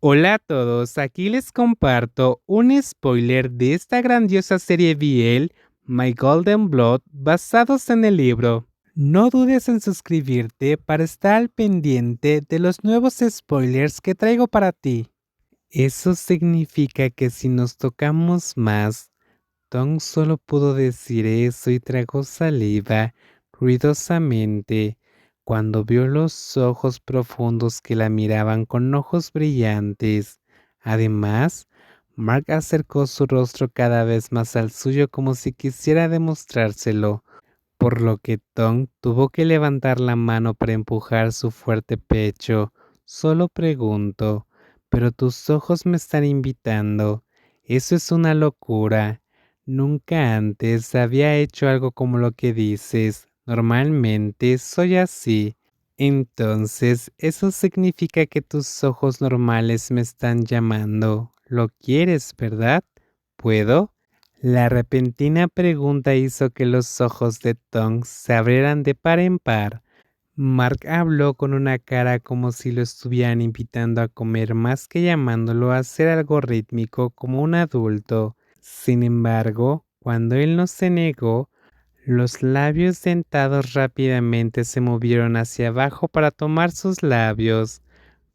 Hola a todos, aquí les comparto un spoiler de esta grandiosa serie BL, My Golden Blood, basados en el libro. No dudes en suscribirte para estar al pendiente de los nuevos spoilers que traigo para ti. Eso significa que si nos tocamos más, Tom solo pudo decir eso y tragó saliva ruidosamente cuando vio los ojos profundos que la miraban con ojos brillantes. Además, Mark acercó su rostro cada vez más al suyo como si quisiera demostrárselo, por lo que Tom tuvo que levantar la mano para empujar su fuerte pecho. Solo pregunto, pero tus ojos me están invitando. Eso es una locura. Nunca antes había hecho algo como lo que dices. Normalmente soy así. Entonces, eso significa que tus ojos normales me están llamando. ¿Lo quieres, verdad? ¿Puedo? La repentina pregunta hizo que los ojos de Tom se abrieran de par en par. Mark habló con una cara como si lo estuvieran invitando a comer más que llamándolo a hacer algo rítmico como un adulto. Sin embargo, cuando él no se negó, los labios dentados rápidamente se movieron hacia abajo para tomar sus labios.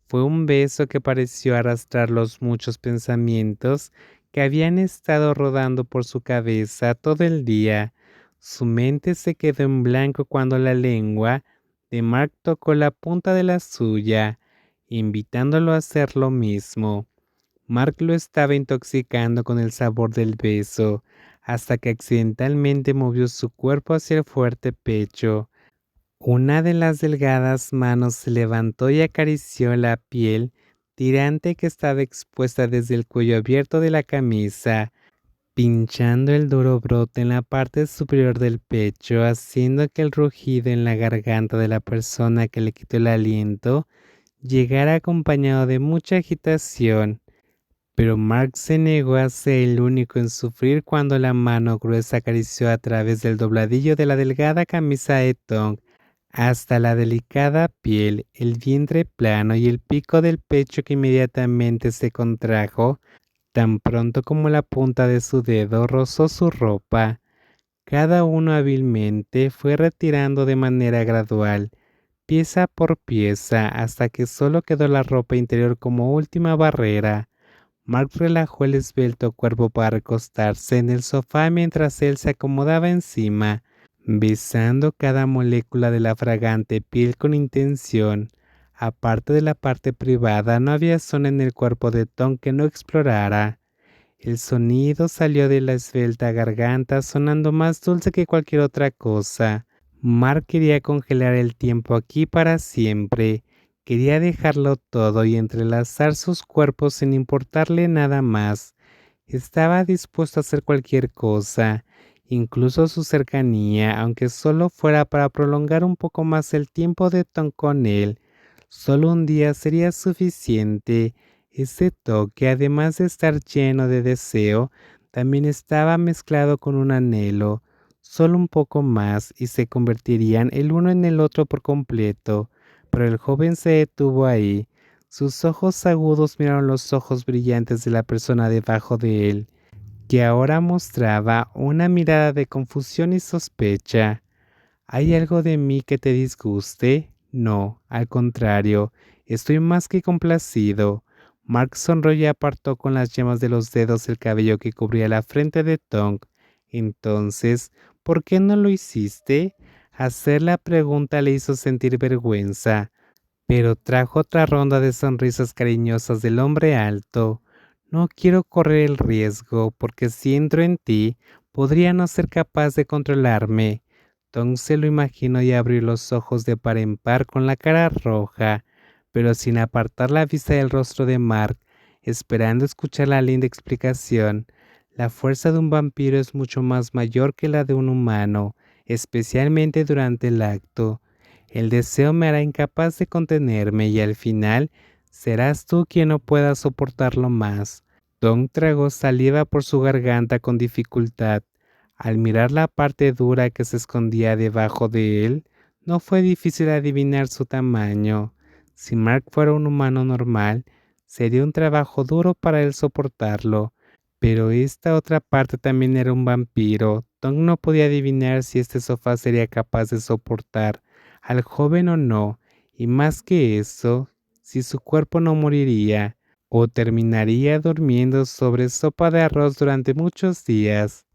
Fue un beso que pareció arrastrar los muchos pensamientos que habían estado rodando por su cabeza todo el día. Su mente se quedó en blanco cuando la lengua de Mark tocó la punta de la suya, invitándolo a hacer lo mismo. Mark lo estaba intoxicando con el sabor del beso, hasta que accidentalmente movió su cuerpo hacia el fuerte pecho. Una de las delgadas manos se levantó y acarició la piel tirante que estaba expuesta desde el cuello abierto de la camisa, pinchando el duro brote en la parte superior del pecho, haciendo que el rugido en la garganta de la persona que le quitó el aliento llegara acompañado de mucha agitación. Pero Mark se negó a ser el único en sufrir cuando la mano gruesa acarició a través del dobladillo de la delgada camisa de Tom hasta la delicada piel, el vientre plano y el pico del pecho que inmediatamente se contrajo, tan pronto como la punta de su dedo rozó su ropa. Cada uno hábilmente fue retirando de manera gradual, pieza por pieza, hasta que solo quedó la ropa interior como última barrera. Mark relajó el esbelto cuerpo para recostarse en el sofá mientras él se acomodaba encima, besando cada molécula de la fragante piel con intención. Aparte de la parte privada, no había zona en el cuerpo de Tom que no explorara. El sonido salió de la esbelta garganta sonando más dulce que cualquier otra cosa. Mark quería congelar el tiempo aquí para siempre. Quería dejarlo todo y entrelazar sus cuerpos sin importarle nada más. Estaba dispuesto a hacer cualquier cosa, incluso su cercanía, aunque solo fuera para prolongar un poco más el tiempo de Tom con él. Solo un día sería suficiente. Ese toque, además de estar lleno de deseo, también estaba mezclado con un anhelo. Solo un poco más y se convertirían el uno en el otro por completo. Pero el joven se detuvo ahí. Sus ojos agudos miraron los ojos brillantes de la persona debajo de él, que ahora mostraba una mirada de confusión y sospecha. ¿Hay algo de mí que te disguste? No, al contrario, estoy más que complacido. Mark sonrió y apartó con las yemas de los dedos el cabello que cubría la frente de Tonk. Entonces, ¿por qué no lo hiciste? Hacer la pregunta le hizo sentir vergüenza, pero trajo otra ronda de sonrisas cariñosas del hombre alto. No quiero correr el riesgo, porque si entro en ti, podría no ser capaz de controlarme. Tom se lo imaginó y abrió los ojos de par en par con la cara roja, pero sin apartar la vista del rostro de Mark, esperando escuchar la linda explicación. La fuerza de un vampiro es mucho más mayor que la de un humano, especialmente durante el acto. El deseo me hará incapaz de contenerme y al final serás tú quien no pueda soportarlo más. Tom tragó saliva por su garganta con dificultad. Al mirar la parte dura que se escondía debajo de él, no fue difícil adivinar su tamaño. Si Mark fuera un humano normal, Sería un trabajo duro para él soportarlo. Pero esta otra parte también era un vampiro. Tom no podía adivinar si este sofá sería capaz de soportar al joven o no, y más que eso, si su cuerpo no moriría o terminaría durmiendo sobre sopa de arroz durante muchos días.